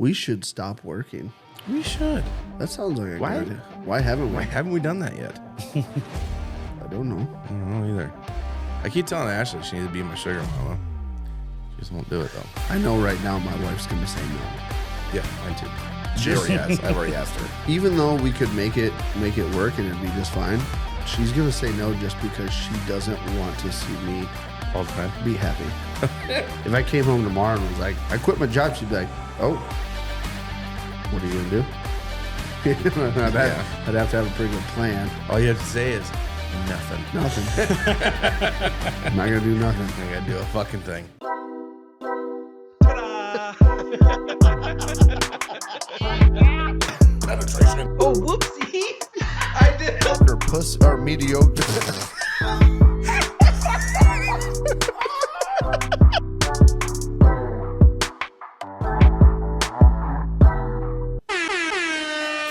We should stop working. We should. That sounds like a Why? good idea. Why haven't we? Why haven't we done that yet? I don't know. I don't know either. I keep telling Ashley she needs to be my sugar mama. She just won't do it though. I know right now my wife's going to say no. Yeah, mine too. She already has. I've already asked her. Even though we could make it work and it'd be just fine, she's going to say no just because she doesn't want to see me All the time. be happy. If I came home tomorrow and was like, I quit my job, she'd be like, oh, what are you going to do? I'd have to have a pretty good plan. All you have to say is nothing. Nothing. I'm not going to do nothing. I gotta do a fucking thing. Oh, whoopsie. I did. Or puss or mediocre.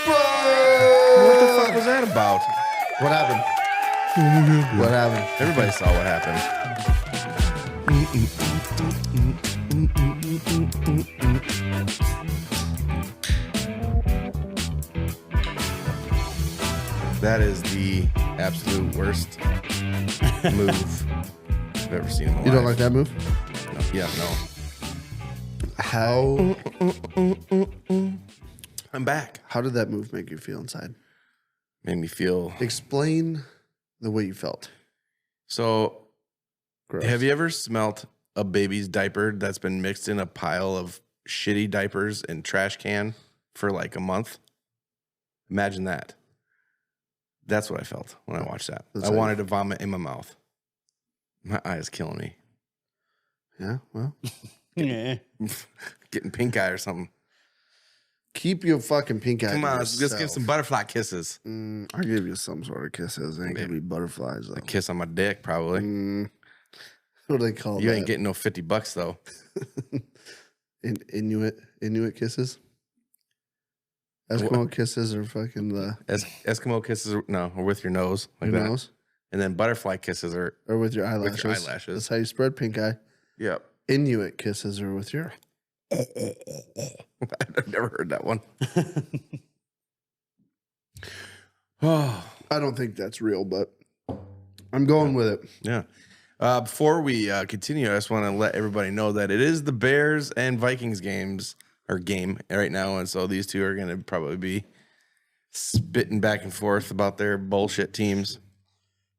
What the fuck was that about? What happened? What happened? Everybody saw what happened. That is the absolute worst move I've ever seen in my life. You don't like that move? No. Yeah, no. How I'm back. How did that move make you feel inside? Made me feel... Explain the way you felt. So, Gross. have you ever smelt a baby's diaper that's been mixed in a pile of shitty diapers and trash can for like a month? Imagine that. That's what I felt when I watched that. I wanted to vomit in my mouth. My eye is killing me. Yeah, well. Getting pink eye or something. Keep your fucking pink eye. Come on, let's give some butterfly kisses. I'll give you some sort of kisses. They ain't gonna be butterflies though. A kiss on my dick, probably. What do they call You that? ain't getting no $50 though. Inuit kisses? Eskimo kisses are fucking the Eskimo kisses are with your nose like your that. nose And then butterfly kisses are or with your eyelashes. with your eyelashes. That's how you spread pink eye. Yep. Inuit kisses are with your. I've never heard that one. Oh, I don't think that's real, but I'm going with it. yeah. Before we continue, I just want to let everybody know that it is the Bears and Vikings game right now, and so these two are going to probably be spitting back and forth about their bullshit teams.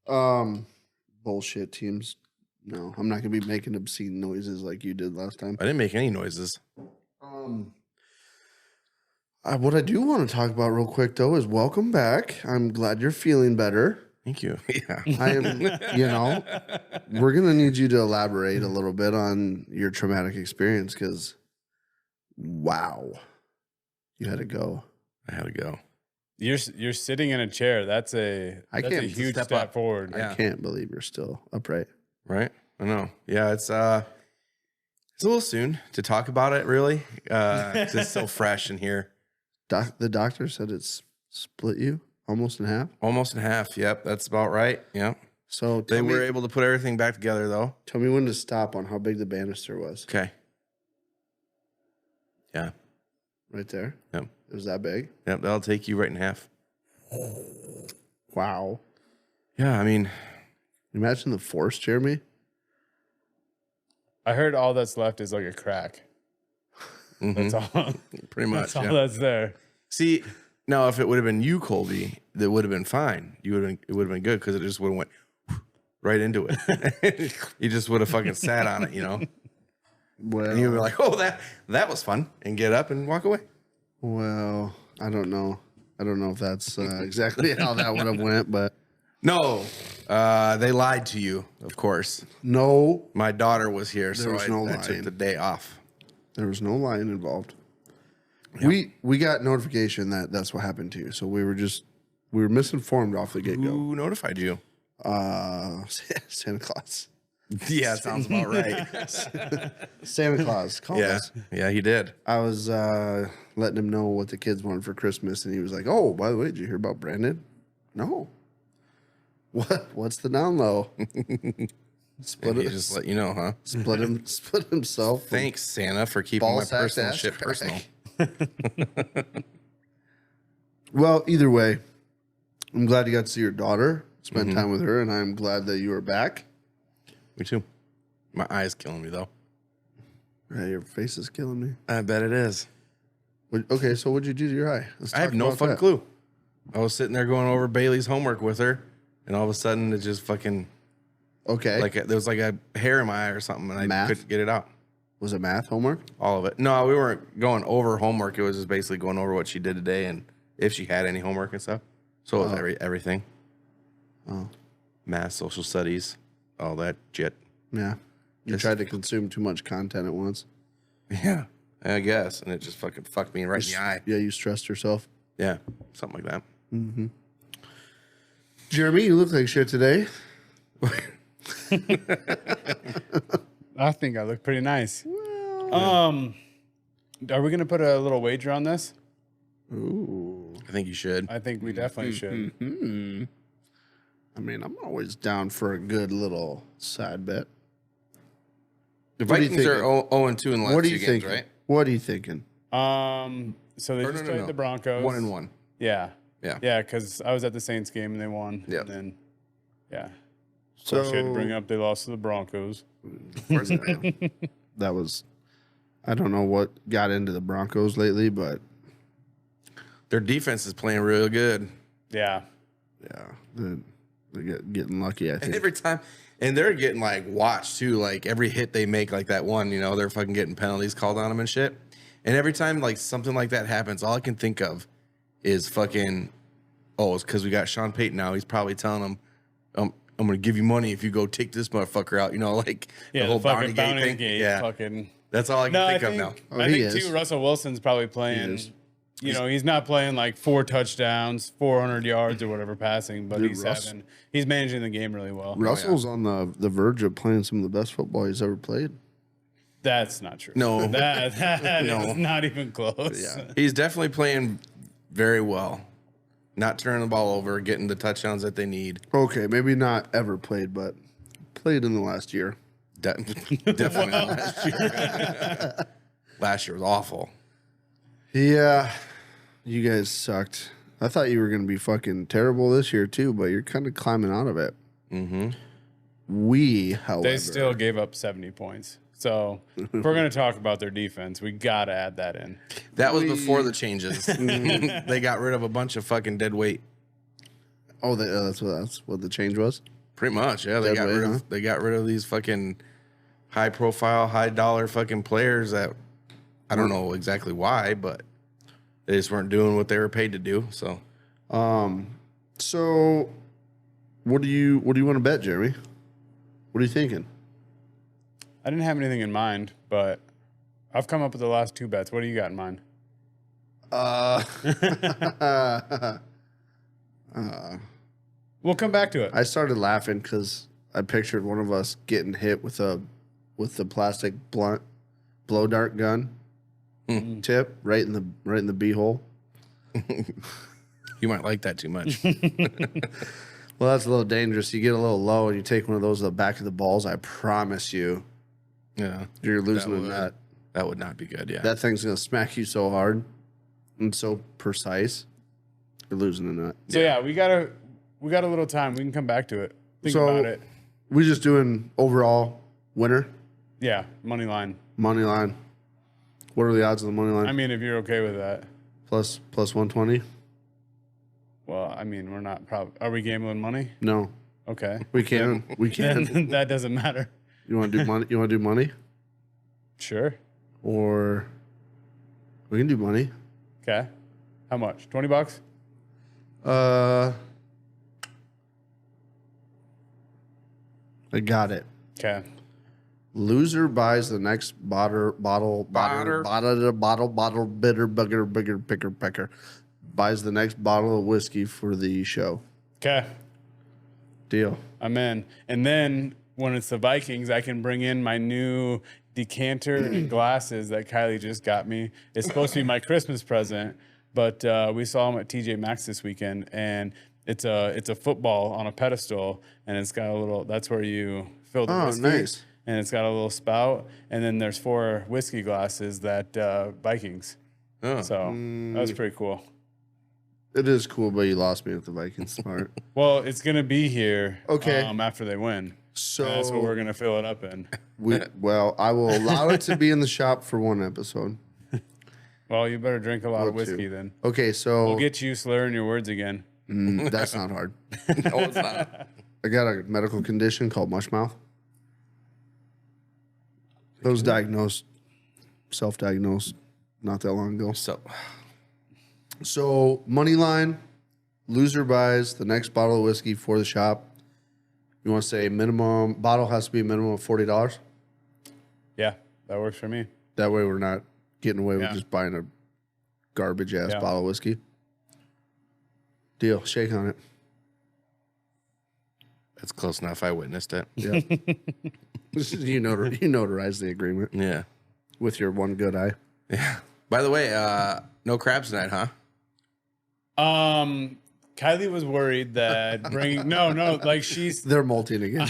Bullshit teams. No, I'm not gonna be making obscene noises like you did last time. I didn't make any noises. What I do want to talk about real quick though is welcome back. I'm glad you're feeling better. Thank you. Yeah. I am. We're gonna need you to elaborate a little bit on your traumatic experience because, wow, you had to go. I had to go. You're sitting in a chair. That's a huge step forward. Yeah. I can't believe you're still upright. Right? I know. Yeah, it's a little soon to talk about it, really. 'Cause it's so fresh in here. The doctor said it's split you almost in half. Almost in half. Yep, that's about right. Yep. So They were able to put everything back together, though. Tell me when to stop on how big the banister was. Okay. Yeah. Right there. Yep. It was that big. Yep. That'll take you right in half. Wow. Yeah. I mean, Imagine the force, Jeremy. I heard all that's left is like a crack. That's all. pretty much. That's all Yeah. that's there. See, now if it would have been you, Colby, that would have been fine. It would have been good because it just would have went right into it. You just would have fucking sat on it, you know. Well, And you were like, "Oh, that was fun," and get up and walk away. well, I don't know. I don't know if that's exactly how that would have went, but No, they lied to you, of course. no, My daughter was here, so was no I took lying. the day off. there was no lying involved. We got notification that that's what happened to you, so we were misinformed off the get go. Who notified you? Santa Claus. Yeah, it sounds about right. Santa Claus called Yeah, us. yeah, he did. I was letting him know what the kids wanted for Christmas, and he was like, "Oh, by the way, did you hear about Brandon?" No. What's the down low? And he just let you know, huh? Split himself. Thanks, Santa, for keeping Ball my sack personal ass shit crack. personal. Well, either way, I'm glad you got to see your daughter, spend time with her, and I'm glad that you are back. Me too. My eye's killing me, though. Yeah, your face is killing me. I bet it is. Okay, so what'd you do to your eye? I have no fucking clue. I was sitting there going over Bailey's homework with her, and all of a sudden it just fucking... Okay. Like there was like a hair in my eye or something, and I couldn't get it out. Was it math homework? All of it. No, we weren't going over homework. It was just basically going over what she did today and if she had any homework and stuff. So it was everything. Oh. Math, social studies, all that shit. Yeah. You tried to consume too much content at once. Yeah, I guess. And it just fucking fucked me right in the eye. Yeah, you stressed yourself. Yeah, something like that. Mm-hmm. Jeremy, you look like shit today. I think I look pretty nice. Are we gonna put a little wager on this? Ooh. I think you should. I think we definitely should. Mm-hmm. I mean, I'm always down for a good little side bet. The Vikings are 0-2 in the last two games, right? What are you thinking? So they just played the Broncos. 1-1. Yeah. Yeah. Yeah, because I was at the Saints game and they won. Yeah. And then, yeah. So she had to bring up they lost to the Broncos. That was, I don't know what got into the Broncos lately, but their defense is playing real good. Yeah. Yeah. They're getting lucky, I think. And every time, and they're getting like watched too. Like every hit they make, like that one, they're fucking getting penalties called on them and shit. And every time like something like that happens, all I can think of is fucking, it's because we got Sean Payton now. He's probably telling them, I'm going to give you money if you go take this motherfucker out. Like the whole bounty gate thing. Yeah. That's all I can think of now. Oh, I think too, Russell Wilson's probably playing. He's not playing like 4 touchdowns, 400 yards or whatever passing, but he's managing the game really well. Russell's on the verge of playing some of the best football he's ever played. That's not true. No. That is not even close. Yeah. He's definitely playing very well. Not turning the ball over, getting the touchdowns that they need. Okay, maybe not ever played, but played in the last year. Definitely not last year. Last year was awful. Yeah, you guys sucked. I thought you were going to be fucking terrible this year too, but you're kind of climbing out of it. Mm-hmm. We, however, They still gave up 70 points. So if we're going to talk about their defense, we got to add that in. That was before the changes. They got rid of a bunch of fucking dead weight. Oh, that's what the change was? Pretty much, yeah. They got rid of these fucking high profile, high dollar fucking players that I don't know exactly why, but they just weren't doing what they were paid to do. So so what do you want to bet, Jeremy? What are you thinking? I didn't have anything in mind, but I've come up with the last 2 bets. What do you got in mind? We'll come back to it. I started laughing because I pictured one of us getting hit with the plastic blunt blow dart gun tip right in the beehole. You might like that too much. Well, that's a little dangerous. You get a little low and you take one of those to the back of the balls. I promise you, Yeah, you're losing a nut. That would not be good. Yeah, That thing's gonna smack you so hard and so precise. You're losing a nut. So yeah, we got a little time. We can come back to it. Think So- about it. We just doing overall winner, Yeah, money line. money line. What are the odds of the money line? I mean, if you're okay with that. plus 120? Well, I mean, we're not probably. Are we gambling money? No, Okay. we can. We can. Then that doesn't matter. You want to do money? You want to do money, Sure. or we can do money? Okay. How much? $20? I got it. Okay. Loser buys the next bottle, bitter, bigger, picker, pecker. Buys the next bottle of whiskey for the show. Okay. Deal. I'm in. And then when it's the Vikings, I can bring in my new decanter and glasses that Kylie just got me. It's supposed to be my Christmas present, but we saw them at TJ Maxx this weekend, and it's a football on a pedestal, and it's got a little. That's where you fill the whiskey. Nice. And it's got a little spout, and then there's 4 whiskey glasses that Vikings. Oh. So that was pretty cool. It is cool, but you lost me at the Vikings part. Well, it's gonna be here. Okay. After they win, So and that's what we're gonna fill it up in. I will allow it to be in the shop for one episode. Well, you better drink a lot of Well, whiskey two. then. Okay, so We'll get you slurring your words again. that's not hard. No, it's not. I got a medical condition called mush mouth. I was diagnosed, self-diagnosed, not that long ago. So money line, loser buys the next bottle of whiskey for the shop. You want to say minimum bottle has to be a minimum of $40. Yeah, that works for me. That way we're not getting away with Yeah. just buying a garbage ass Yeah. bottle of whiskey. Deal. Shake on it. That's close enough. I witnessed it. Yeah. you notarize the agreement Yeah. with your one good eye. Yeah. By the way, no crabs tonight, huh? Kylie was worried that bringing like she's They're molting again.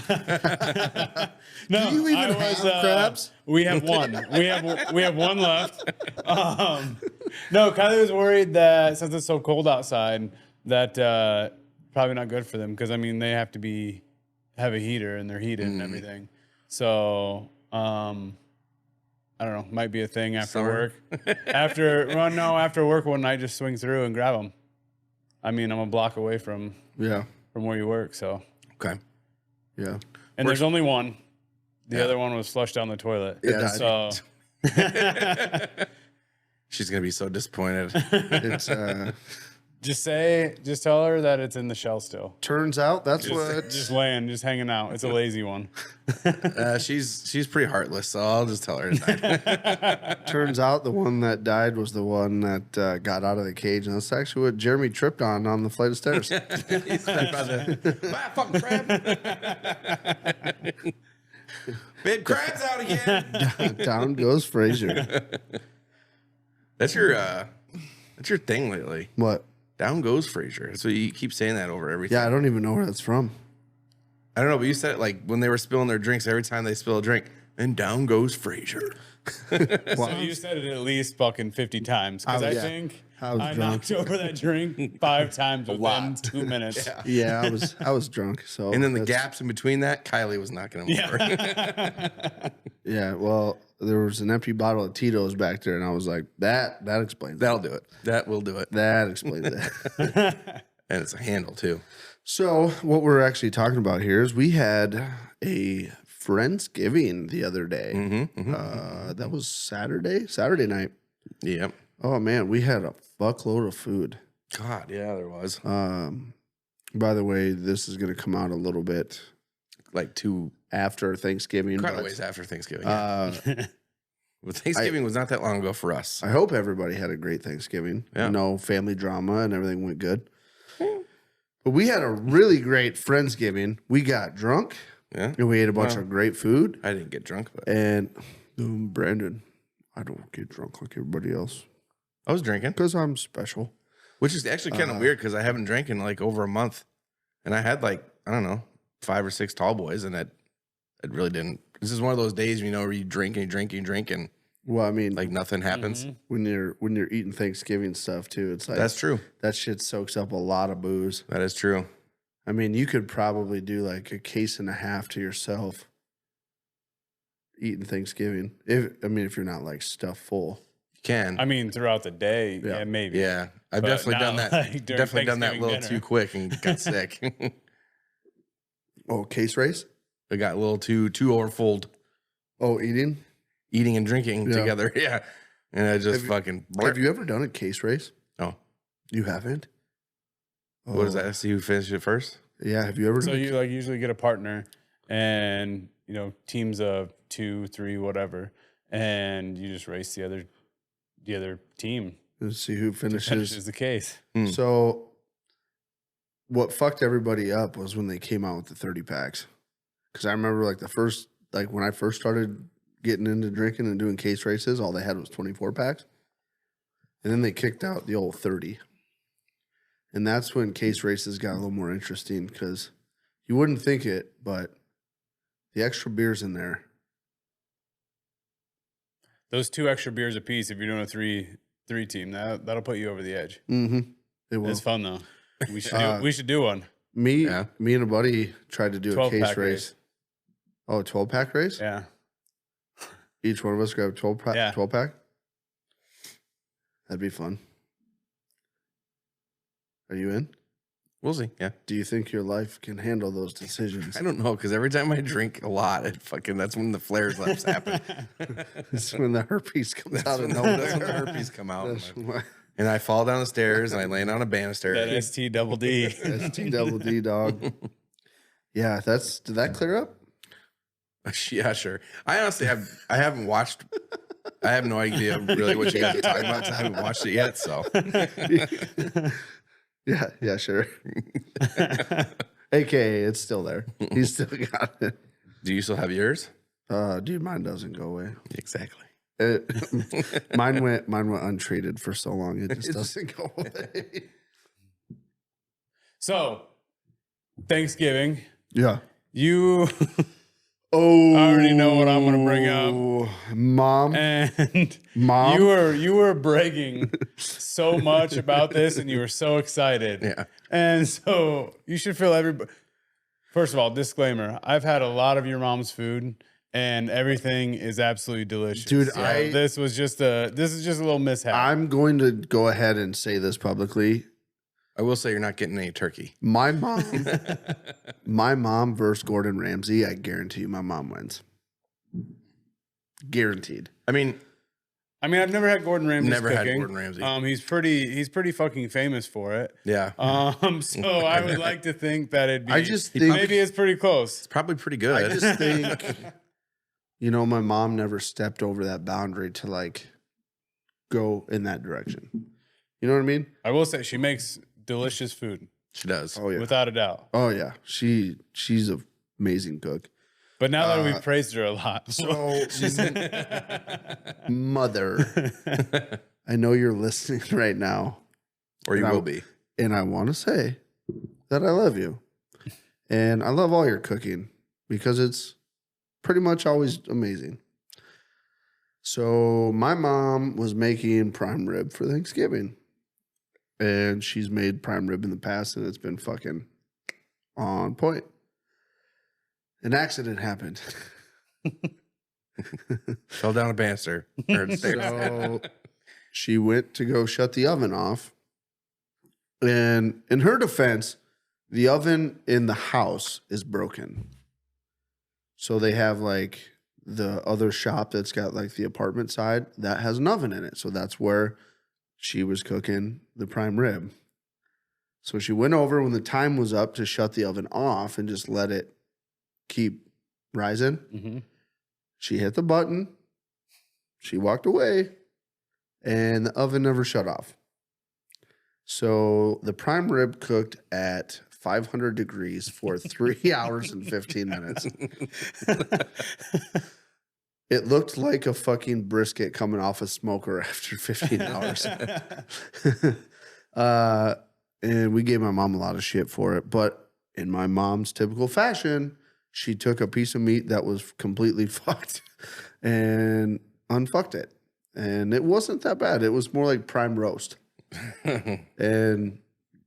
no. Do you even have crabs? We have one. We have one left. No, Kylie was worried that since it's so cold outside, that probably not good for them because I mean they have to have a heater and they're heated and everything. So I don't know, might be a thing after Summer. work. After work one night, just swing through and grab them. I mean, I'm a block away from Yeah. where you work, so. Okay. Yeah. And there's only one. The Yeah. other one was flushed down the toilet. Yeah. So She's going to be so disappointed. It's just tell her that it's in the shell still. turns out that's what Just hanging out. It's a lazy one. She's pretty heartless, so I'll just tell her tonight. turns out the one that died was the one that got out of the cage, and that's actually what Jeremy tripped on the flight of stairs. He's like, "Bye, fucking crab." Big crab's out again. Down goes Frazier. That's your thing lately. What? Down goes Frazier. That's what you keep saying that over everything. Yeah, I don't even know where that's from. I don't know, but you said it like when they were spilling their drinks. Every time they spill a drink, and down goes Frazier. So you said it at least fucking 50 times. Because I yeah. think I was I drunk. knocked over that drink 5 times within lot. 2 minutes. Yeah, I was drunk. So And then the that's- gaps in between that, Kylie was knocking them over. Yeah, well, there was an empty bottle of Tito's back there, and I was like, that explains That'll do it. That will do it. that explains that. And it's a handle too. So what we're actually talking about here is we had a Friendsgiving the other day. That was Saturday night. Yep. Oh man, we had a fuckload of food. God, yeah, there was By the way, this is going to come out a little bit like two after Thanksgiving. quite a but, ways after Thanksgiving. but Thanksgiving was not that long ago for us. I hope everybody had a great Thanksgiving. Yeah. No family drama and everything went good. But we had a really great Friendsgiving. We got drunk Yeah. and we ate a bunch of great food. I didn't get drunk, but And Brandon, I don't get drunk like everybody else I was drinking, because I'm special. which is actually kind of weird because I haven't drank in like over a month. And I had like, I don't know, 5 or 6 tall boys, and it really didn't. This is one of those days, where you drink and you drink and you drink and Well, I mean, like nothing happens. when you're eating Thanksgiving stuff too, it's like That's true. that shit soaks up a lot of booze. That is true. I mean, you could probably do like a case and a half to yourself eating Thanksgiving. If you're not like stuffed full. You can. I mean, throughout the day, yeah, maybe. yeah. I've But definitely done not, that. like, during Definitely done that a Thanksgiving little dinner. too quick and got sick. Oh, case race? I got a little too overfull Oh, eating? eating and drinking Yeah. together. Yeah. And I just fucking. Have you ever done a case race? Oh, You haven't? what is Oh, that? See who finished it first? Yeah, have you ever So done you like usually get a partner and, teams of 2, 3, whatever, and you just race the other team. Let's see who Finishes finishes. the case. So what fucked everybody up was when they came out with the 30 packs. Because I remember when I first started getting into drinking and doing case races, all they had was 24 packs. And then they kicked out the old 30. And that's when case races got a little more interesting because you wouldn't think it, but the extra beers in there. Those 2 extra beers a piece, if you're doing a three 3 team. That'll put you over the edge. Mm-hmm. It will. It's fun though. We should do one. Me and a buddy tried to do a case race. Oh, 12-pack race? Yeah. Each one of us grab a 12-pack? Yeah. 12-pack? That'd be fun. Are you in? We'll see. Yeah. Do you think your life can handle those decisions? I don't know, because every time I drink a lot, that's when the flares ups happen. It's when the herpes comes out of That's nowhere. when the herpes come out. That's why. And I fall down the stairs and I land on a banister. That ST double D. ST-double-D, dog. Yeah, did that clear up? Yeah, sure. I honestly haven't watched. I have no idea really what you guys are talking about. 'Cause I haven't watched it yet. So Yeah, sure. AKA, it's still there. He's still got it. do you still have yours? Dude, mine doesn't go away. Exactly. Mine went untreated for so long. It just doesn't go away. So, Thanksgiving. Yeah. You Oh, I already know what I'm gonna bring up. Mom. And Mom. you were bragging so much about this, and you were so excited. Yeah. And so you should feel everybody. First of all, disclaimer: I've had a lot of your mom's food, and everything is absolutely delicious. Dude, So this is just a little mishap. I'm going to go ahead and say this publicly. I will say you're not getting any turkey. My mom versus Gordon Ramsay, I guarantee you my mom wins. Guaranteed. I mean, I've never had Gordon Ramsay. Never had Gordon Ramsay. He's pretty fucking famous for it. yeah. So I would like to think that it'd be. I just think maybe it's pretty close. It's probably pretty good. I just think, my mom never stepped over that boundary to like go in that direction. You know what I mean? I will say she makes delicious food, She does. Oh yeah. without a doubt. Oh yeah. She's an amazing cook. But now that we've praised her a lot, So mother, I know you're listening right now. Or you will be. And I want to say that I love you. And I love all your cooking because it's pretty much always amazing. So my mom was making prime rib for Thanksgiving. And she's made prime rib in the past and it's been fucking on point. An accident happened. Fell down a banister. So she went to go shut the oven off. And in her defense, the oven in the house is broken. So they have like the other shop that's got like the apartment side that has an oven in it. So that's where she was cooking the prime rib. So she went over when the time was up to shut the oven off and just let it keep rising. Mm-hmm. She hit the button. She walked away and the oven never shut off. So the prime rib cooked at 500 degrees for 3 hours and 15 minutes. It looked like a fucking brisket coming off a smoker after 15 hours. And we gave my mom a lot of shit for it. But in my mom's typical fashion, she took a piece of meat that was completely fucked and unfucked it. And it wasn't that bad. It was more like prime roast. And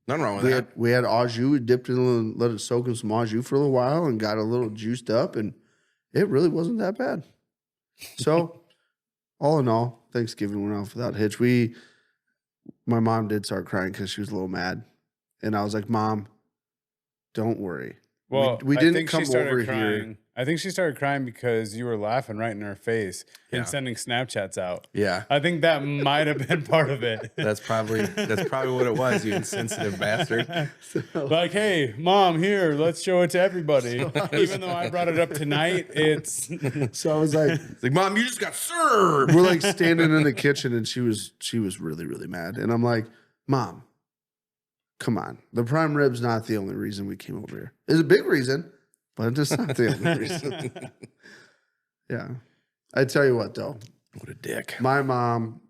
Nothing wrong with that. we had au jus. We dipped it in and let it soak in some au jus for a little while and got a little juiced up. And it really wasn't that bad. So, all in all, Thanksgiving went off without a hitch. My mom did start crying because she was a little mad. And I was like, Mom, don't worry. Well, we I didn't think come she started over crying. here. I think she started crying because you were laughing right in her face Yeah. and sending Snapchats out. Yeah. I think that might have been part of it. That's probably what it was, you insensitive bastard. Like, hey, Mom, here, let's show it to everybody. Even though I brought it up tonight, it's So I was like, It's like, Mom, you just got served. we're like standing in the kitchen and she was really, really mad. And I'm like, Mom, come on. The prime rib's not the only reason we came over here. It's a big reason, but it's not the only reason. Yeah. I tell you what, though. What a dick. My mom,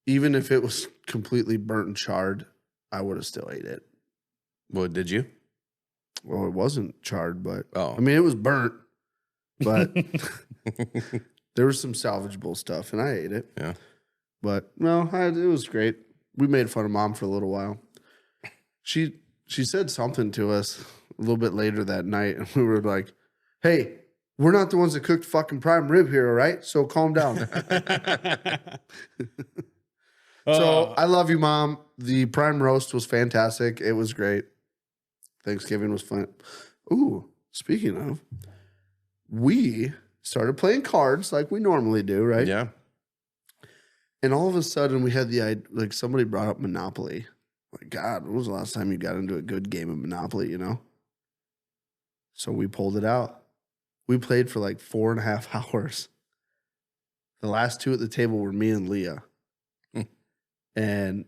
even if it was completely burnt and charred, I would have still ate it. Well, did you? Well, it wasn't charred, but Oh. I mean, it was burnt, but there was some salvageable stuff and I ate it. Yeah. But no, it was great. We made fun of Mom for a little while. She said something to us a little bit later that night, and we were like, "Hey, we're not the ones that cooked fucking prime rib here, all right? So calm down." So I love you, Mom. The prime roast was fantastic. It was great. Thanksgiving was fun. Ooh, speaking of, we started playing cards like we normally do, right? Yeah. And all of a sudden, we had the idea, like somebody brought up Monopoly. Like, God, when was the last time you got into a good game of Monopoly, you know? So we pulled it out. We played for like 4.5 hours. The last two at the table were me and Leah. And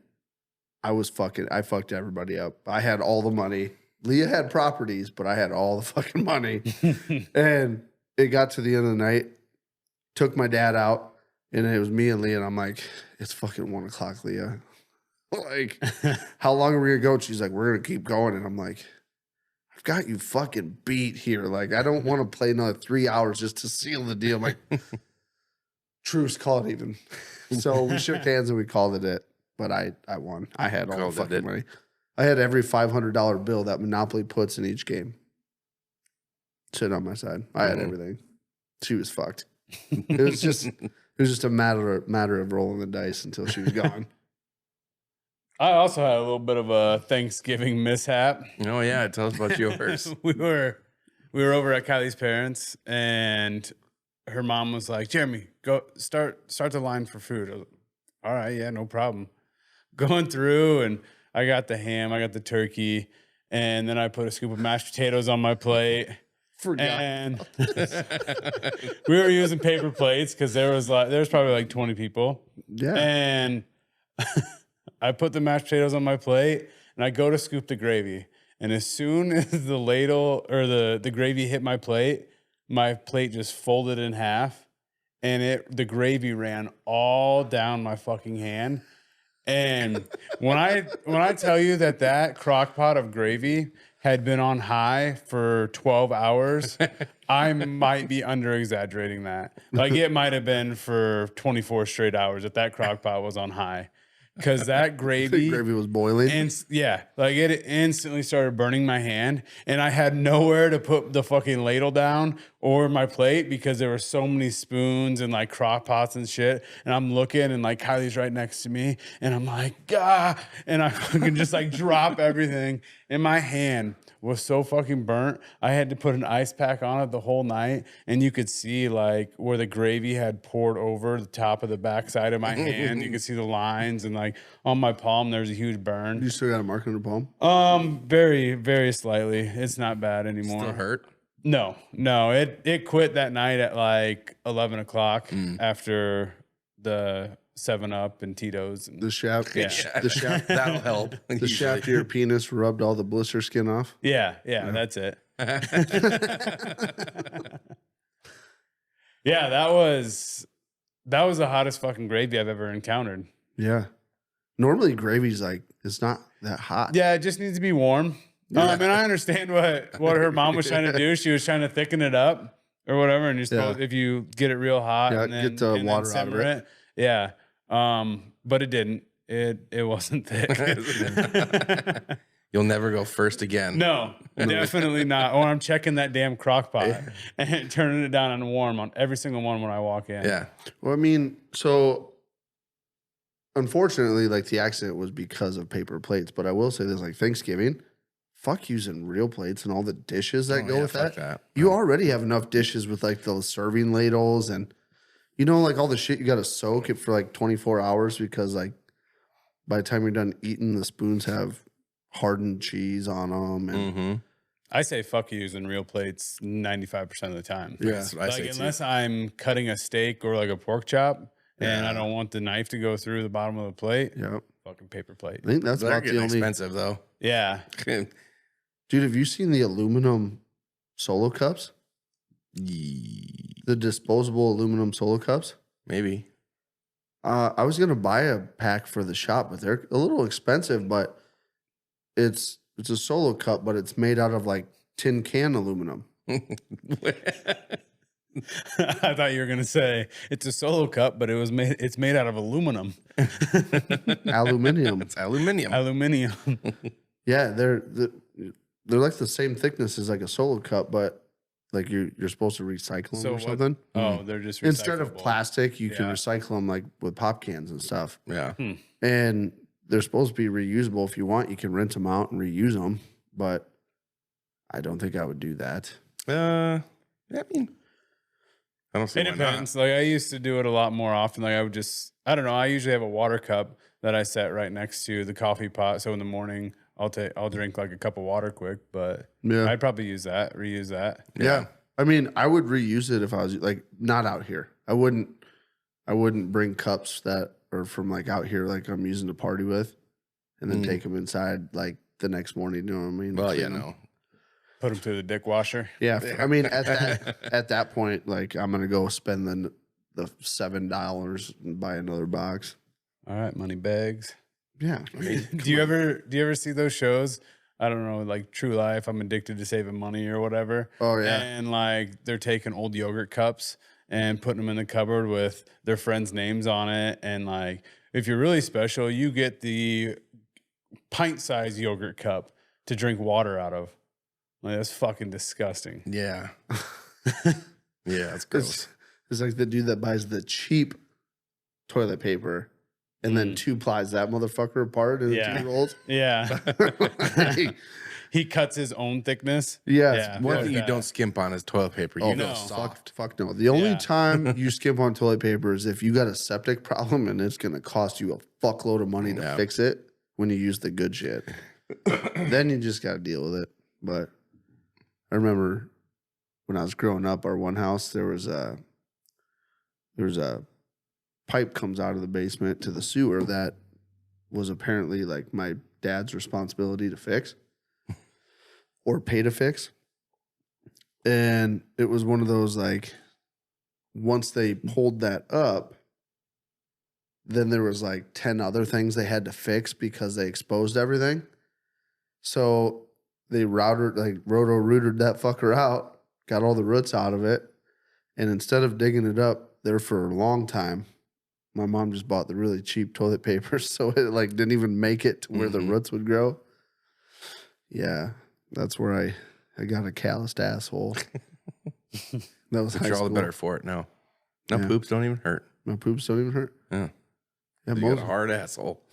I fucked everybody up. I had all the money. Leah had properties, but I had all the fucking money. And it got to the end of the night, took my dad out, and it was me and Leah. And I'm like, it's fucking 1 o'clock, Leah. Like, how long are we gonna go? And she's like, we're gonna keep going. And I'm like, I've got you fucking beat here. Like, I don't want to play another 3 hours just to seal the deal. I'm like, truce, call it even. So we shook hands and we called it. But I won. I had all the fucking money. I had every $500 bill that Monopoly puts in each game sitting on my side. I had everything. She was fucked. It was just a matter of rolling the dice until she was gone. I also had a little bit of a Thanksgiving mishap. Oh yeah, tell us about yours. we were over at Kylie's parents, and her mom was like, "Jeremy, go start the line for food." I was like, all right, yeah, no problem. Going through, and I got the ham, I got the turkey, and then I put a scoop of mashed potatoes on my plate. And we were using paper plates because there was probably like 20 people. Yeah. And I put the mashed potatoes on my plate, and I go to scoop the gravy. And as soon as the ladle or the gravy hit my plate just folded in half, and the gravy ran all down my fucking hand. And when I tell you that crock pot of gravy had been on high for 12 hours, I might be under exaggerating that. Like, it might have been for 24 straight hours that crock pot was on high. Because that gravy was boiling. And like it instantly started burning my hand, and I had nowhere to put the fucking ladle down or my plate because there were so many spoons and like crock pots and shit. And I'm looking, and like Kylie's right next to me, and I'm like, "Gah!" And I fucking just like drop everything. And my hand was so fucking burnt. I had to put an ice pack on it the whole night, and you could see like where the gravy had poured over the top of the backside of my hand. You could see the lines, and like on my palm, there's a huge burn. You still got a mark on your palm? Very, very slightly. It's not bad anymore. Still hurt? No. It quit that night at like 11 o'clock after the 7-Up and Tito's. And The shaft. Yeah. The shaft. That'll help. The shaft of your penis rubbed all the blister skin off. Yeah, that's it. Yeah, that was the hottest fucking gravy I've ever encountered. Yeah. Normally gravy's like, it's not that hot. Yeah, it just needs to be warm. And I understand what her mom was trying to do. She was trying to thicken it up or whatever. And you're supposed, if you get it real hot, and then get the water out of it. Yeah. But it didn't. It wasn't thick. You'll never go first again. No, definitely not. Or I'm checking that damn crock pot and turning it down on warm on every single one when I walk in. Yeah. Well, I mean, so unfortunately, like the accident was because of paper plates. But I will say this, like Thanksgiving, fuck using real plates and all the dishes that go with that. You already have enough dishes with like the serving ladles and, you know, like all the shit you got to soak it for like 24 hours because like by the time you're done eating, the spoons have hardened cheese on them. And I say fuck using real plates 95% of the time. Yeah. That's what I say Unless too. I'm cutting a steak or like a pork chop and I don't want the knife to go through the bottom of the plate, fucking paper plate. I think that's They're about the getting only expensive though. Yeah. Dude, have you seen the aluminum solo cups? The disposable aluminum solo cups? Maybe. I was gonna buy a pack for the shop, but they're a little expensive. But it's a solo cup, but it's made out of like tin can aluminum. I thought you were gonna say it's a solo cup, but it's made out of aluminum. Aluminium. It's aluminium. Aluminium. Yeah, they're like the same thickness as like a solo cup, but like you're supposed to recycle them So or what- something. Oh, they're just Instead of recyclable. plastic, you can Yeah. recycle them like with pop cans and stuff. Yeah. And they're supposed to be reusable. If you want, you can rinse them out and reuse them. But I don't think I would do that. I mean, I don't see It why depends. Like I used to do it a lot more often. Like I would just, I don't know. I usually have a water cup that I set right next to the coffee pot. So in the morning, I'll drink like a cup of water quick. But Yeah. I'd probably reuse that. Yeah. I mean, I would reuse it if I was like not out here. I wouldn't bring cups that are from like out here, like I'm using to party with, and then take them inside like the next morning. You know what I mean? not. Well, yeah, Clean 'em. no. Put them through the dick washer. Yeah. I mean, at that point, like I'm gonna go spend the $7 and buy another box. All right, money bags. Yeah. I mean, Do you ever see those shows? I don't know, like True Life, I'm addicted to saving money or whatever. Oh, yeah. And like they're taking old yogurt cups and putting them in the cupboard with their friends' names on it. And like if you're really special, you get the pint-sized yogurt cup to drink water out of. Like that's fucking disgusting. Yeah. Yeah, that's gross. It's like the dude that buys the cheap toilet paper and then two plies that motherfucker apart into Yeah. two rolls. Yeah. Like, He cuts his own thickness. yeah. One fuck thing you that. don't skimp on is toilet paper. You Oh, go no. soft. Fuck no. The only Yeah. time you skimp on toilet paper is if you got a septic problem and it's going to cost you a fuckload of money to Yeah. fix it when you use the good shit. Then you just got to deal with it. But I remember when I was growing up, our one house, there was a pipe comes out of the basement to the sewer that was apparently like my dad's responsibility to fix or pay to fix. And it was one of those like, once they pulled that up, then there was like 10 other things they had to fix because they exposed everything. So they roto-rooted that fucker out, got all the roots out of it. And instead of digging it up there for a long time, my mom just bought the really cheap toilet paper. So it like didn't even make it to where the roots would grow. Yeah. That's where I got a calloused asshole. That was But high you're all school. the better for it now. No Yeah. poops don't even hurt. My poops don't even hurt. Yeah. Yeah, You got a most, hard asshole.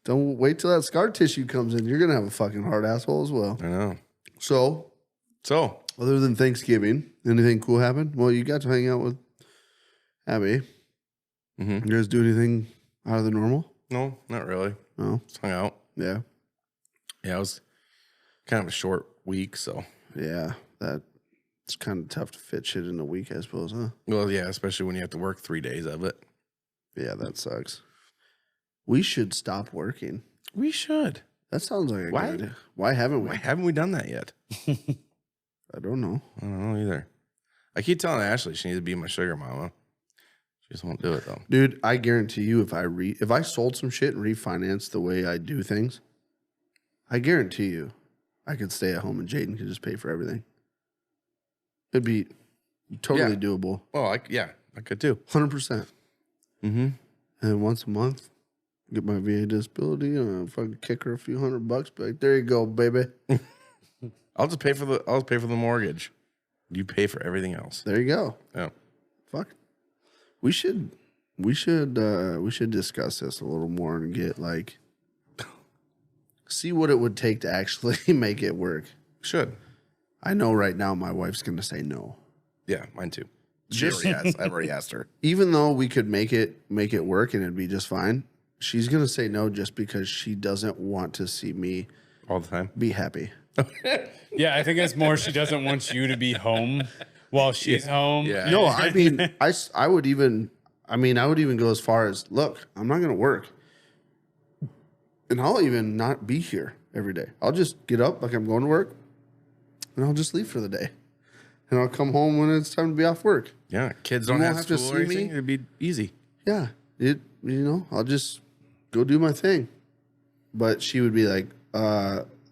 don't wait till that scar tissue comes in. You're gonna have a fucking hard asshole as well. I know. So, So, other than Thanksgiving, anything cool happen? Well, you got to hang out with Abby. mhm. You guys do anything out of the normal? No, not really. No. Just hung out. Yeah. Yeah, it was kind of a short week. So, Yeah. It's kind of tough to fit shit in a week, I suppose, huh? well, yeah, especially when you have to work 3 days of it. Yeah, that sucks. We should stop working. We should. That sounds like a Why? good idea. Why haven't we? Why haven't we done that yet? I don't know. I don't know either. I keep telling Ashley she needs to be my sugar mama. She just won't do it though. Dude, I guarantee you if I sold some shit and refinanced the way I do things, I guarantee you I could stay at home and Jaden could just pay for everything. It'd be totally Yeah. doable. Well, I could too. 100%. Mm-hmm. And once a month, get my VA disability and fucking kick her a few $100. Be like, there you go, baby. I'll pay for the mortgage. You pay for everything else. There you go. Yeah. Fuck. We should discuss this a little more and get like see what it would take to actually make it work. Should. I know right now my wife's gonna say no. Yeah, mine too. Just- I've already asked her. Even though we could make it work and it'd be just fine, she's gonna say no just because she doesn't want to see me All the time. be happy. Yeah, I think it's more she doesn't want you to be home while she's home. Yeah. No, I mean, I would even go as far as, look, I'm not going to work. And I'll even not be here every day. I'll just get up like I'm going to work and I'll just leave for the day. And I'll come home when it's time to be off work. Yeah. Kids don't You have won't have to school or see me? anything. It'd be easy. Yeah, I'll just go do my thing. But she would be like,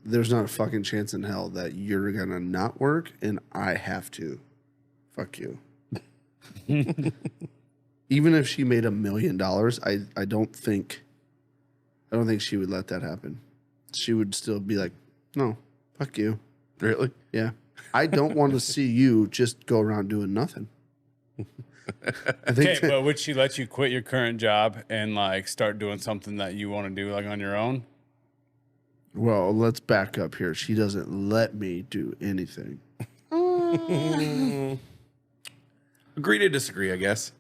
there's not a fucking chance in hell that you're gonna not work and I have to. Fuck you. Even if she made $1 million, I don't think she would let that happen. She would still be like, no, fuck you. Really? Yeah. I don't want to see you just go around doing nothing. Okay, but would she let you quit your current job and like start doing something that you want to do like on your own? Well, let's back up here. She doesn't let me do anything. Agree to disagree, I guess.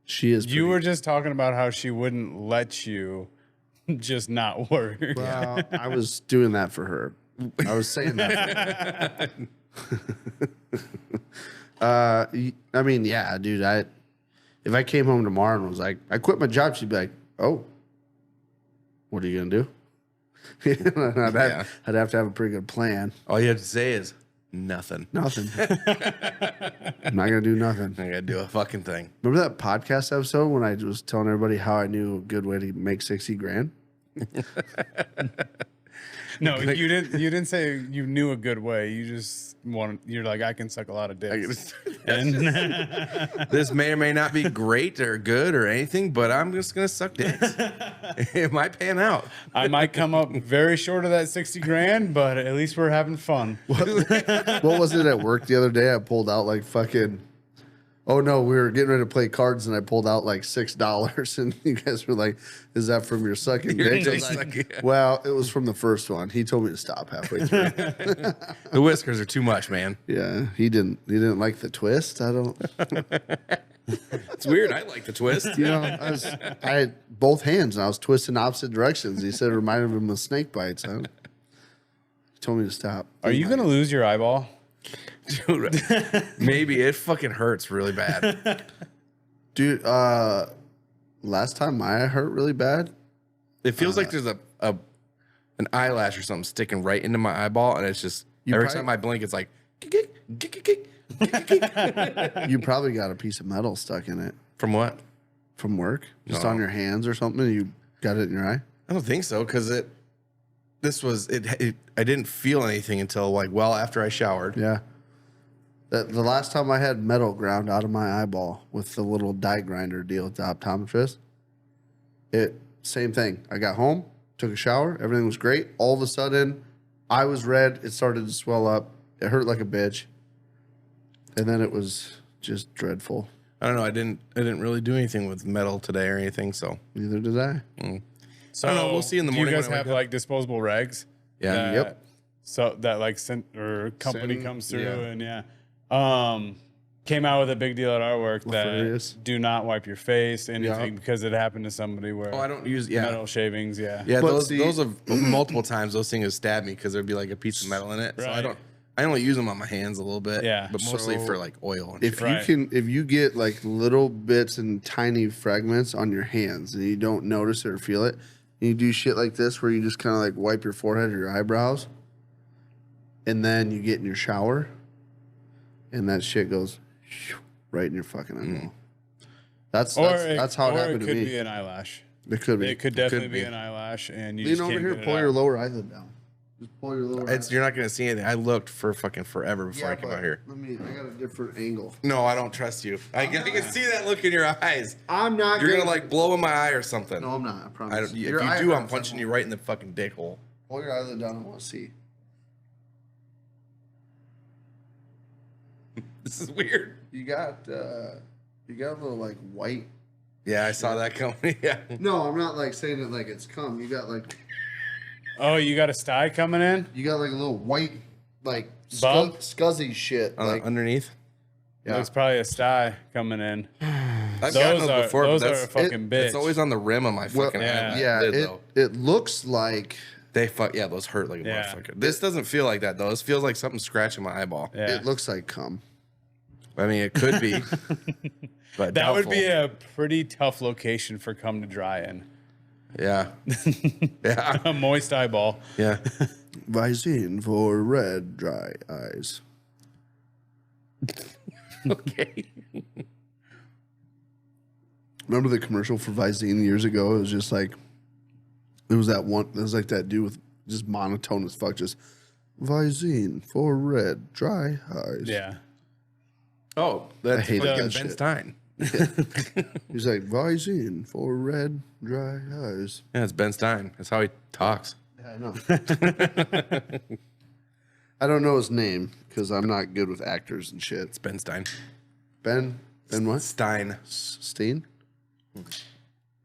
She is. You were just talking about how she wouldn't let you just not work. Well, I was doing that for her. I was saying that. I mean, yeah, dude. If I came home tomorrow and was like, I quit my job, she'd be like, oh, what are you gonna do? I'd have to have a pretty good plan. All you have to say is nothing. Nothing. I'm not gonna do nothing. I gotta do a fucking thing. Remember that podcast episode when I was telling everybody how I knew a good way to make 60 grand? No, you didn't say you knew a good way. You just you're like, I can suck a lot of dicks. And This may or may not be great or good or anything, but I'm just gonna suck dicks. It might pan out. I might come up very short of that 60 grand, but at least we're having fun. What was it at work the other day? I pulled out like fucking. Oh no, we were getting ready to play cards and I pulled out like $6 and you guys were like, "Is that from your sucking dick?" I was like, well, it was from the first one. He told me to stop halfway through. The whiskers are too much, man. Yeah, he didn't like the twist. I don't. It's weird. I like the twist. You know, I had both hands and I was twisting opposite directions. He said it reminded him of snake bites. He told me to stop. Are you gonna lose your eyeball? Dude, maybe it fucking hurts really bad. Dude, last time my eye hurt really bad. It feels like there's an eyelash or something sticking right into my eyeball, and it's just every time I blink, it's like kick, kick, kick, kick, kick. You probably got a piece of metal stuck in it From what? from work, just No. on your hands or something. And you got it in your eye. I don't think so because I didn't feel anything until like well after I showered. Yeah. The last time I had metal ground out of my eyeball with the little die grinder deal with the optometrist, same thing. I got home, took a shower, everything was great. All of a sudden, I was red. It started to swell up. It hurt like a bitch, and then it was just dreadful. I don't know. I didn't really do anything with metal today or anything. So Neither did I. So I don't know. We'll see in the morning. Do you guys when I have wake up. like disposable rags? Yeah. Yep. So that like company Send- comes through yeah. and came out with a big deal at our work Hilarious. that do not wipe your face, anything, Yeah. because it happened to somebody where Oh, I don't use metal shavings. Yeah. Yeah, But those see- those have multiple times those things have stabbed me because there'd be like a piece of metal in it. So Right. I only use them on my hands a little bit. Yeah. But mostly So for like oil and If shit. if you get like little bits and tiny fragments on your hands and you don't notice it or feel it, and you do shit like this where you just kind of like wipe your forehead or your eyebrows, and then you get in your shower, and that shit goes right in your fucking eyeball. That's how it happened it to could me. be an eyelash. It could be. It could definitely be. be an eyelash, and you Lean just over can't here, get it pull out. your lower eyelid down. Just pull your lower. You're not gonna see anything. I looked for fucking forever before I came out here. I got a different angle. No, I don't trust you. I can see that look in your eyes. I'm not. You're gonna like blow in my eye or something. No, I'm not. I promise. I don't, if Your you eye do, I'm hurts. punching you right in the fucking dick hole. Pull your eyelid down. I want to see. This is weird. You got a little like white. Yeah, I saw that coming. Yeah. No, I'm not like saying it like it's cum. You got like Oh, you got a sty coming in? a little white like Bump? scuzzy shit. Like Underneath. yeah. Looks probably a sty coming in. I've Those gotten are- those before, those but are that's a fucking bitch. It's always on the rim of my Well, fucking yeah. eye. yeah, though. it looks like Those hurt like a Yeah. motherfucker. This doesn't feel like that though. This feels like something scratching my eyeball. Yeah. it looks like cum. I mean, it could be, but That would doubtful. be a pretty tough location for cum to dry in. Yeah. Yeah. A moist eyeball. Yeah. Visine for red dry eyes. Okay. Remember the commercial for Visine years ago? It was just like it was like that dude with just monotone as fuck. Just Visine for red, dry eyes. Yeah. Oh, I that's hate fucking that Ben shit. Stein. He's like Visine for red, dry eyes. Yeah, it's Ben Stein. That's how he talks. Yeah, I know. I don't know his name because I'm not good with actors and shit. It's Ben Stein. Ben what? Stein. Steen?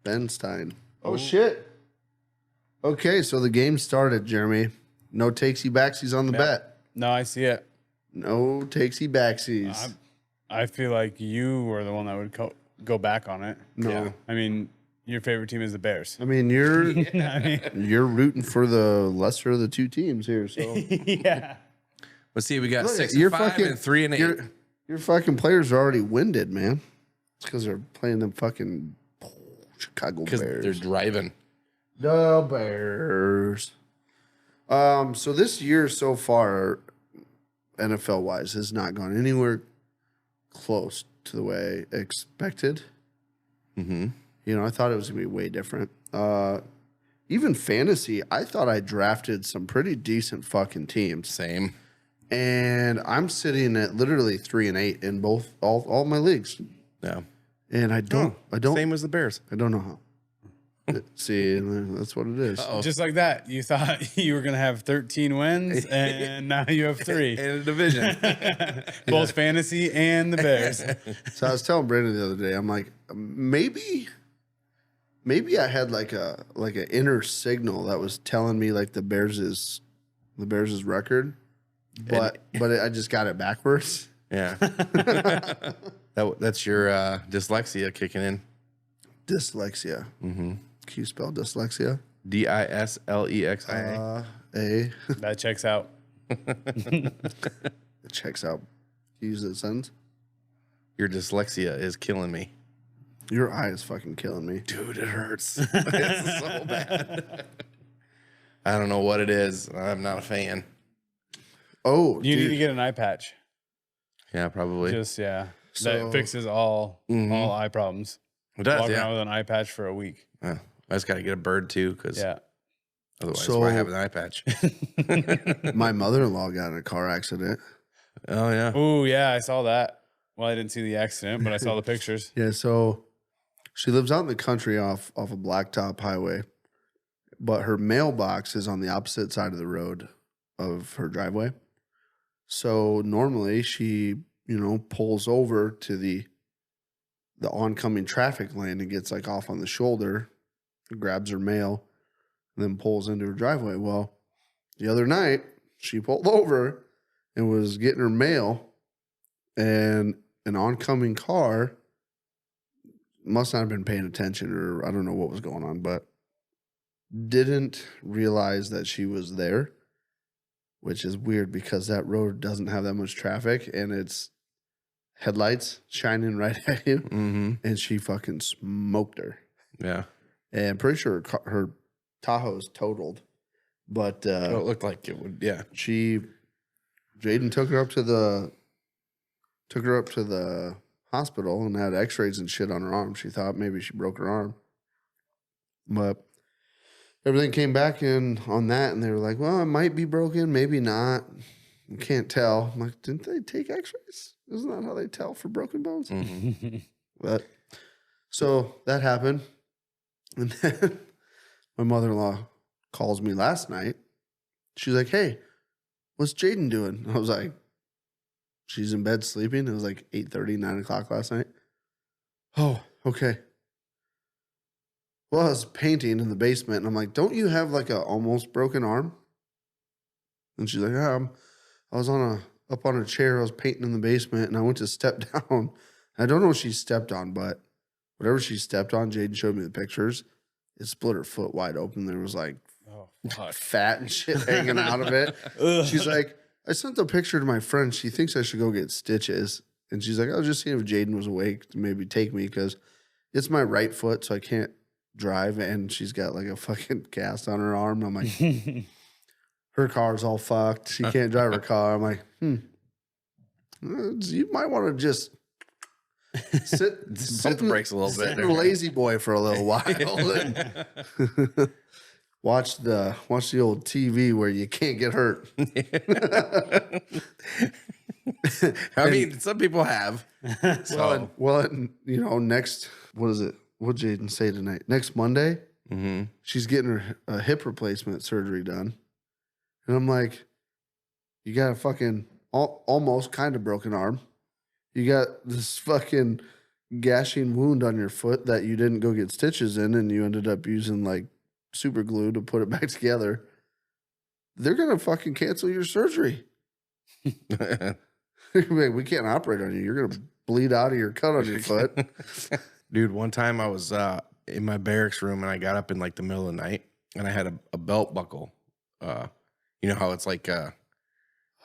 Ben Stein. Oh, shit. Okay, so the game started, Jeremy. No takesy backsies on the bet. No, I see it. No takesy backsies. I feel like you were the one that would go back on it. No. Yeah. I mean, your favorite team is the Bears. I mean, you're I mean, you're rooting for the lesser of the two teams here. So yeah. Let's see. We got Look, 6 you're and 5 fucking- and 3 and 8. your fucking players are already winded, man. It's because they're playing them fucking Chicago Because Bears. they're driving. The Bears. So this year so far, NFL wise, has not gone anywhere close to the way I expected. Mm-hmm. You know, I thought it was gonna be way different. Even fantasy, I thought I drafted some pretty decent fucking teams, Same. and I'm sitting at literally 3 and 8 in all my leagues, Yeah. and I don't Same as the Bears. I don't know how. See, that's what it is. Just like that. You thought you were going to have 13 wins, and now you have 3. In a division. Both fantasy and the Bears. So I was telling Brandon the other day, I'm like, maybe I had like an inner signal that was telling me like the Bears' record, but I just got it backwards. Yeah. That's your dyslexia kicking in. Dyslexia. Mm-hmm. Can you spell dyslexia? DISLEXIA. That checks out. It checks out. Can you use it sentence? Your dyslexia is killing me. Your eye is fucking killing me. Dude, it hurts. It's so bad. I don't know what it is. I'm not a fan. Oh, You need dude. to get an eye patch. Yeah, probably. Just, yeah. So- That fixes all eye problems. It does, Walk yeah. around with an eye patch for a week. I just got to get a bird too, because Yeah. otherwise, So- why have an eye patch? My mother-in-law got in a car accident. Oh yeah. Oh, yeah. I saw that. Well, I didn't see the accident, but I saw the pictures. Yeah, so she lives out in the country off a blacktop highway, but her mailbox is on the opposite side of the road of her driveway. So normally she, pulls over to the oncoming traffic lane and gets like off on the shoulder, grabs her mail, and then pulls into her driveway. Well, the other night she pulled over and was getting her mail, and an oncoming car must not have been paying attention, or I don't know what was going on, but didn't realize that she was there, which is weird because that road doesn't have that much traffic and it's headlights shining right at you. Mm-hmm. And she fucking smoked her. Yeah. And I'm pretty sure her Tahoe's totaled, but Well, it looked like it would. Yeah. Jaden took her up to the hospital and had x-rays and shit on her arm. She thought maybe she broke her arm. But everything came back in on that, and they were like, well, it might be broken, maybe not. You can't tell. I'm like, didn't they take x-rays? Isn't that how they tell for broken bones? Mm-hmm. But so that happened. And then my mother-in-law calls me last night. She's like, hey, what's Jaden doing? I was like, she's in bed sleeping. It was like 8:30, 9 o'clock last night. Oh, okay. Well, I was painting in the basement, and I'm like, don't you have like a almost broken arm? And she's like, I was up on a chair. I was painting in the basement, and I went to step down. I don't know what she stepped on, but whatever she stepped on, Jaden showed me the pictures. It split her foot wide open. There was like Oh, fuck. fat and shit hanging out of it. She's like, I sent the picture to my friend. She thinks I should go get stitches. And she's like, I was just seeing if Jaden was awake to maybe take me because it's my right foot, so I can't drive. And she's got like a fucking cast on her arm. I'm like, her car's all fucked. She can't drive her car. I'm like, you might want to just sit Pump the brakes a little bit. sit in a lazy boy for a little while. watch the old TV where you can't get hurt. I mean, some people have. So, You know, next, what is it? What did Jaden say tonight? Next Monday, she's getting her a hip replacement surgery done. And I'm like, you got a fucking almost kind of broken arm. You got this fucking gashing wound on your foot that you didn't go get stitches in, and you ended up using like super glue to put it back together. They're going to fucking cancel your surgery. We can't operate on you. You're going to bleed out of your cut on your foot. dude, one time I was in my barracks room and I got up in like the middle of the night and I had a belt buckle. You know how it's like I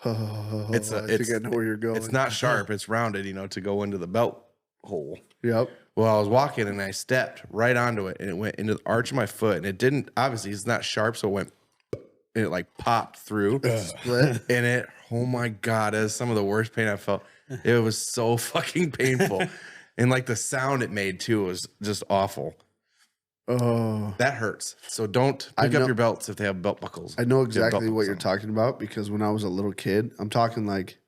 think I know where you're going. It's not sharp, it's rounded, you know, to go into the belt hole. Yep. Well, I was walking and I stepped right onto it and it went into the arch of my foot and it didn't, obviously it's not sharp, so it went and it like popped through. Split. And it, oh my God, it was some of the worst pain I felt. It was so fucking painful. And like the sound it made too was just awful. Oh, that hurts. So don't pick up your belts if they have belt buckles. I know exactly what you're talking about because when I was a little kid, I'm talking like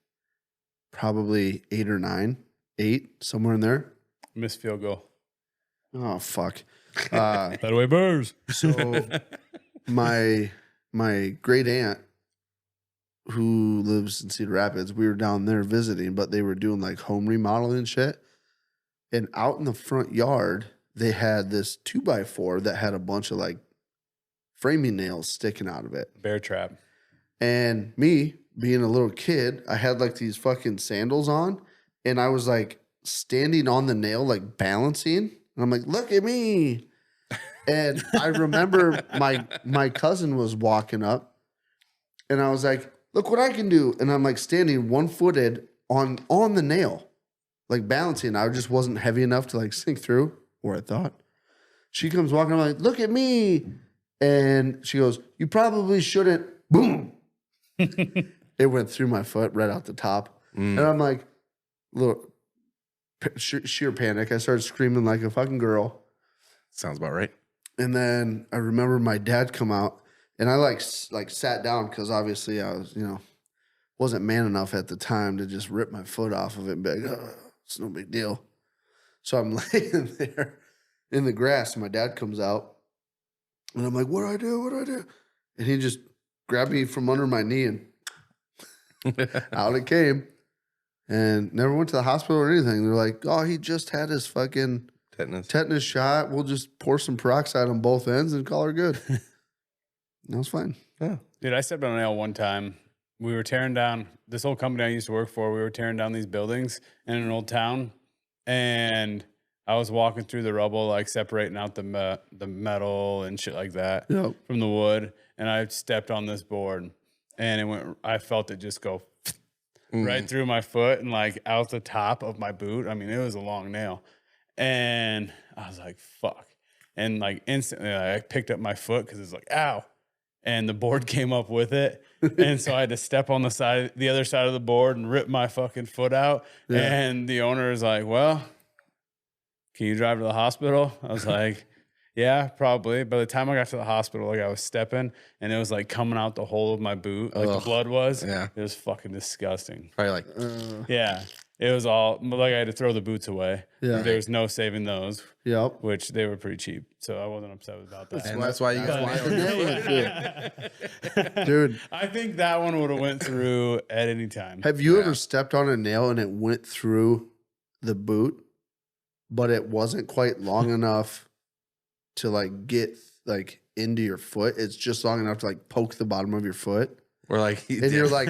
probably 8 or 9, 8, somewhere in there. Missed field goal. Oh, fuck. That way, Bears. So my great aunt who lives in Cedar Rapids, we were down there visiting, but they were doing like home remodeling and shit. And out in the front yard, they had this 2x4 that had a bunch of like framing nails sticking out of it. Bear trap. And me being a little kid, I had like these fucking sandals on and I was like standing on the nail, like balancing. And I'm like, look at me. And I remember my cousin was walking up and I was like, look what I can do. And I'm like standing one-footed on the nail, like balancing. I just wasn't heavy enough to like sink through, or I thought. She comes walking, I'm like, look at me. And she goes, you probably shouldn't. Boom. It went through my foot right out the top. And I'm like, look, sheer panic. I started screaming like a fucking girl. Sounds about right. And then I remember my dad come out and I like sat down because obviously I was, wasn't man enough at the time to just rip my foot off of it and be like, oh, it's no big deal. So I'm laying there in the grass and my dad comes out and I'm like, what do I do? What do I do? And he just grabbed me from under my knee and out it came and never went to the hospital or anything. They're like, oh, he just had his fucking tetanus shot. We'll just pour some peroxide on both ends and call her good. That was fine. Yeah. Dude, I stepped on a nail one time. We were tearing down this old company I used to work for. We were tearing down these buildings in an old town. And I was walking through the rubble, like separating out the metal and shit like that from the wood. And I stepped on this board and I felt it just go right through my foot and like out the top of my boot. I mean, it was a long nail. And I was like, fuck. And like instantly I picked up my foot because it's like, ow. And the board came up with it. And so I had to step on the other side of the board and rip my fucking foot out. Yeah. And the owner is like, well, can you drive to the hospital? I was like, yeah, probably. By the time I got to the hospital, like I was stepping and it was like coming out the hole of my boot, like the blood was. Yeah. It was fucking disgusting. Probably like, yeah. It was all like I had to throw the boots away. Yeah. There was no saving those. Yep. Which they were pretty cheap. So I wasn't upset about that. And that's why you got it. Dude. I think that one would have went through at any time. Have you ever stepped on a nail and it went through the boot, but it wasn't quite long enough to like get like into your foot? It's just long enough to like poke the bottom of your foot. Or like you're like,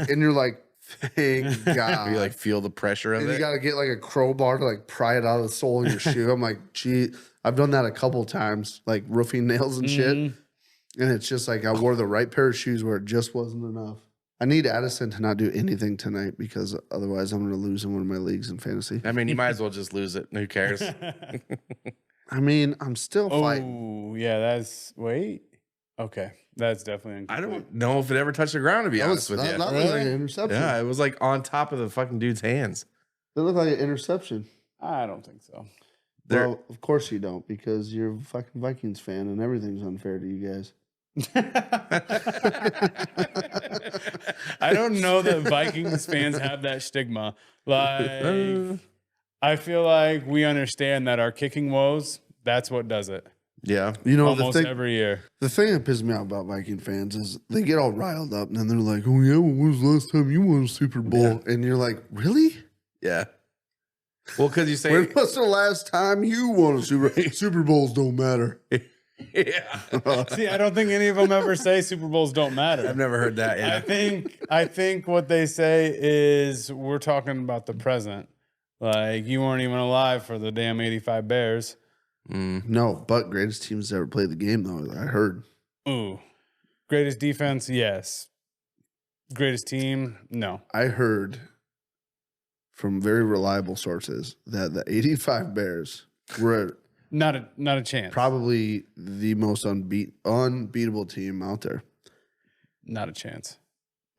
thank God. You like feel the pressure of and it. You got to get like a crowbar to like pry it out of the sole of your shoe. I'm like, gee, I've done that a couple times, like roofing nails and shit. And it's just like I wore the right pair of shoes where it just wasn't enough. I need Addison to not do anything tonight because otherwise I'm going to lose in one of my leagues in fantasy. I mean, you might as well just lose it. Who cares? I mean, I'm still fighting. Oh, yeah, wait. Okay. That's definitely I don't know if it ever touched the ground, to be honest with you. Not really like an interception. Yeah, it was like on top of the fucking dude's hands. It looked like an interception. I don't think so. Well, of course you don't, because you're a fucking Vikings fan and everything's unfair to you guys. I don't know that Vikings fans have that stigma. Like, I feel like we understand that our kicking woes, that's what does it. Yeah. You know, Almost every year. the thing that pisses me off about Viking fans is they get all riled up and then they're like, oh, yeah, when was the last time you won a Super Bowl? Yeah. And you're like, really? Yeah. Well, because you say, When was the last time you won a Super Bowls don't matter. yeah. See, I don't think any of them ever say Super Bowls don't matter. I've never heard that. Yeah. I think what they say is we're talking about the present. Like, you weren't even alive for the damn 85 Bears. No, but greatest teams ever played the game, though, I heard. Ooh. Greatest defense, yes. Greatest team, no. I heard from very reliable sources that the 85 Bears were Not a chance. probably the most unbeatable team out there. Not a chance.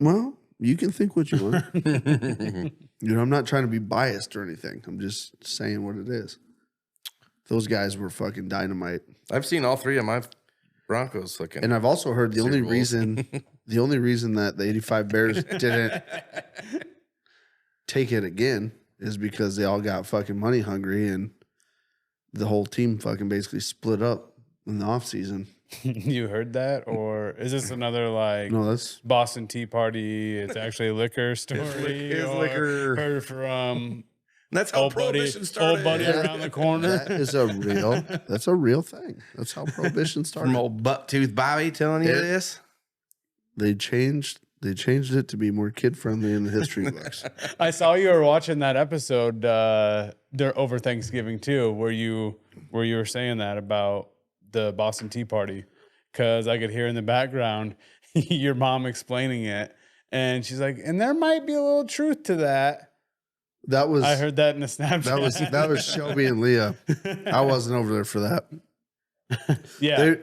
Well, you can think what you want. You know, I'm not trying to be biased or anything. I'm just saying what it is. Those guys were fucking dynamite. I've seen all three of my Broncos looking. And I've also heard the Super only Bowls. reason that the 85 Bears didn't take it again is because they all got fucking money hungry and the whole team fucking basically split up in the offseason. You heard that? Or is this another like No, that's Boston Tea Party? It's actually a liquor story. His or liquor. Heard from That's how old buddy Prohibition started. around the corner. that is a real thing. That's how prohibition started. From old bucktooth Bobby telling you Yeah. this. They changed it to be more kid friendly in the history books. I saw you were watching that episode there over Thanksgiving too, where you were saying that about the Boston Tea Party, because I could hear in the background your mom explaining it, and she's like, "And there might be a little truth to that." That was I heard that in the Snapchat. that was Shelby and Leah. I wasn't over there for that. Yeah,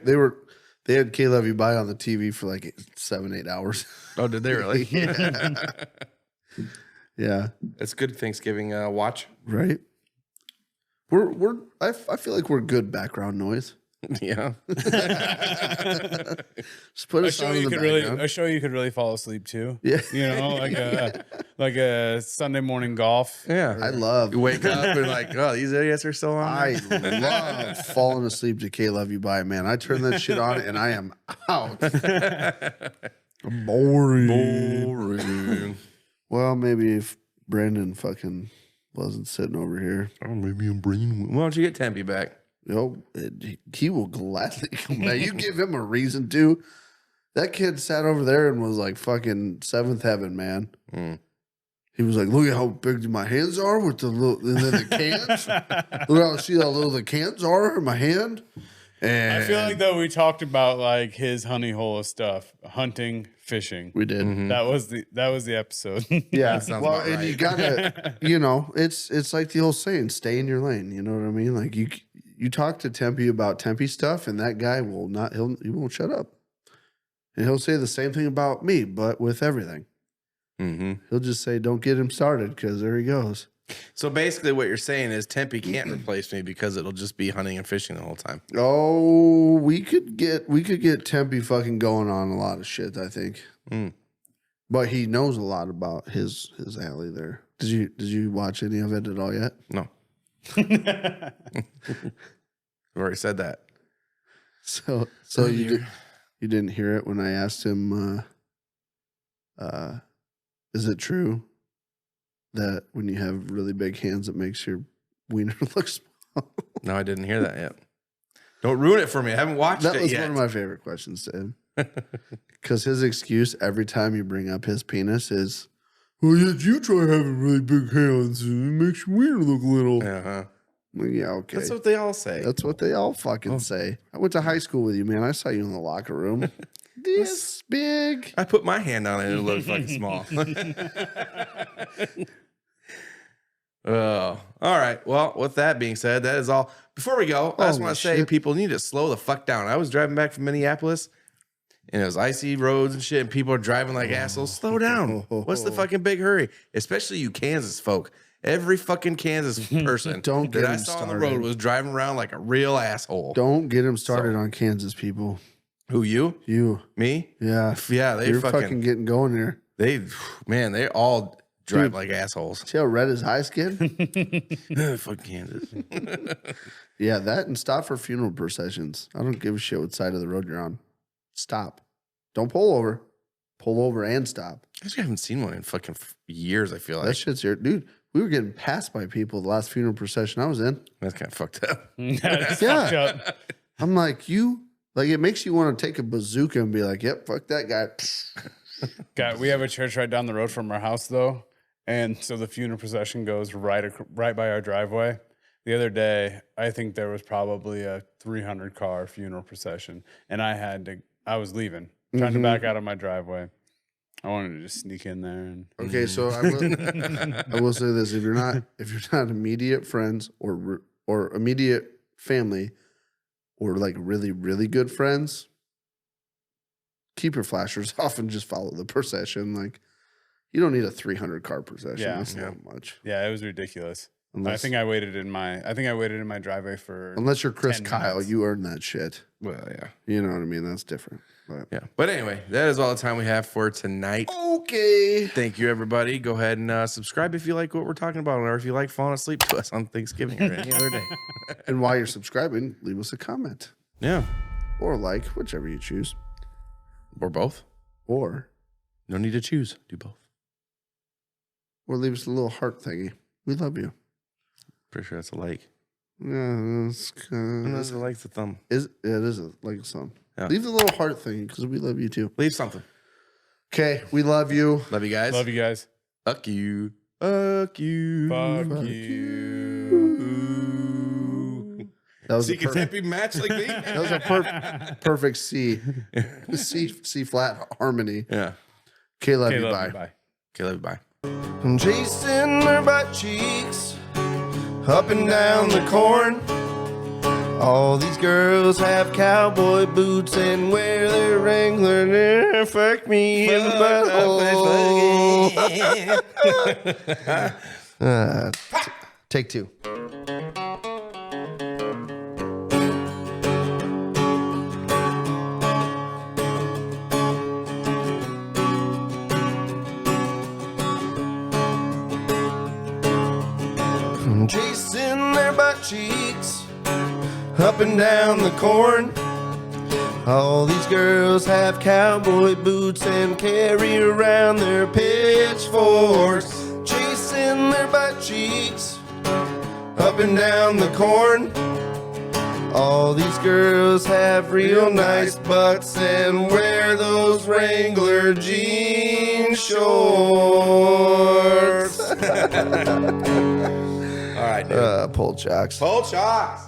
They had KLYB on the TV for like 7-8 hours. Oh, did they really? Yeah, It's good Thanksgiving watch. right. I feel like we're good background noise. Yeah. Just put a us show on in you the could background. really fall asleep to. Yeah. You know, like a Sunday morning golf. Yeah. I love. You wake up and like, oh, these idiots are still on. I love falling asleep to KLYB, man. I turn that shit on and I am out. Boring. Well, maybe if Brandon fucking wasn't sitting over here, Oh, maybe I'm bringing. Why don't you get Tempe back? he will gladly come back. You give him a reason to. That kid sat over there and was like fucking seventh heaven, man. He was like, look at how big my hands are with the little, and then the cans. Look how see how little the cans are in my hand. And I feel like though we talked about like his honey hole of stuff, hunting, fishing. we did. That was the episode. Yeah. sounds Well, about and right. you gotta, it's like the old saying, stay in your lane. You know what I mean? Like you talk to Tempe about Tempe stuff, and that guy he won't shut up. And he'll say the same thing about me, but with everything. Mm-hmm. He'll just say, don't get him started, because there he goes. So basically, what you're saying is Tempe can't replace me because it'll just be hunting and fishing the whole time. Oh, we could get Tempe fucking going on a lot of shit, I think. But he knows a lot about his alley there. Did you watch any of it at all yet? No, I've already said that. So you didn't hear it when I asked him, is it true that when you have really big hands, it makes your wiener look small? No, I didn't hear that yet. Don't ruin it for me. I haven't watched That it was yet. one of my favorite questions to him. Because his excuse every time you bring up his penis is, well, yet you try having really big hands and it makes your wiener look little. Uh-huh. Well, yeah, okay. That's what they all say. That's what they all fucking say. I went to high school with you, man. I saw you in the locker room. This big. I put my hand on it and it looked fucking small. Oh, all right. Well, with that being said, that is all. Before we go, I just Holy want to say shit. people need to slow the fuck down. I was driving back from Minneapolis and it was icy roads and shit, and people are driving like assholes. Slow down. What's the fucking big hurry? Especially you Kansas folk. Every fucking Kansas person Don't get that I him saw on the started. road was driving around like a real asshole. Don't get him started on Kansas people. Who, you? You. Me? Yeah. Yeah, they You're fucking, fucking getting going here. they all drive Dude. like assholes. See how red his eyes get? Fuck Kansas. Yeah, that and stop for funeral processions. I don't give a shit what side of the road you're on. Stop. Don't pull over. Pull over and stop. I actually haven't seen one in fucking years, I feel like. That shit's here. Dude, we were getting passed by people the last funeral procession I was in. That's kind of fucked up. That's Yeah. fucked up. I'm like, it makes you want to take a bazooka and be like, yep, fuck that guy. God, we have a church right down the road from our house, though, and so the funeral procession goes right by our driveway. The other day, I think there was probably a 300 car funeral procession, and I was leaving, trying to back out of my driveway. I wanted to just sneak in there and Okay, so I will say this: if you're not immediate friends or immediate family, or like really really good friends, keep your flashers off and just follow the procession. Like, you don't need a 300 car procession. Yeah. That's not much. yeah, it was ridiculous. Unless, I waited in my driveway for unless you're Chris 10 Kyle, minutes. you earn that shit. Well, yeah. You know what I mean? That's different. But Yeah. But anyway, that is all the time we have for tonight. okay. Thank you, everybody. Go ahead and subscribe if you like what we're talking about, or if you like falling asleep to us on Thanksgiving or any other day. And while you're subscribing, leave us a comment Yeah. or like, whichever you choose. Or both. Or No need to choose. Do both. leave us a little heart thingy. We love you. Pretty sure that's a like. Yeah, it's Who knows who likes the thumb? it is like some. Yeah. Leave the little heart thing because we love you too. Leave something. Okay, we love you. Love you guys. Love you guys. Fuck you. Fuck you. Fuck Fuck you. That was See, a can that be matched like me? that was a perfect C flat harmony. Yeah. KLYB, Okay, bye. love you. Bye. Okay, love you. Bye. I'm chasing her butt cheeks up and down the corn. All these girls have cowboy boots and wear their Wrangler. Fuck me in the butthole. Take two. I'm chasing their butt cheeks up and down the corn. All these girls have cowboy boots and carry around their pitchforks. Chasing their butt cheeks up and down the corn. All these girls have real nice butts and wear those Wrangler jean shorts. All right, dude. Pull chocks. Hold shots.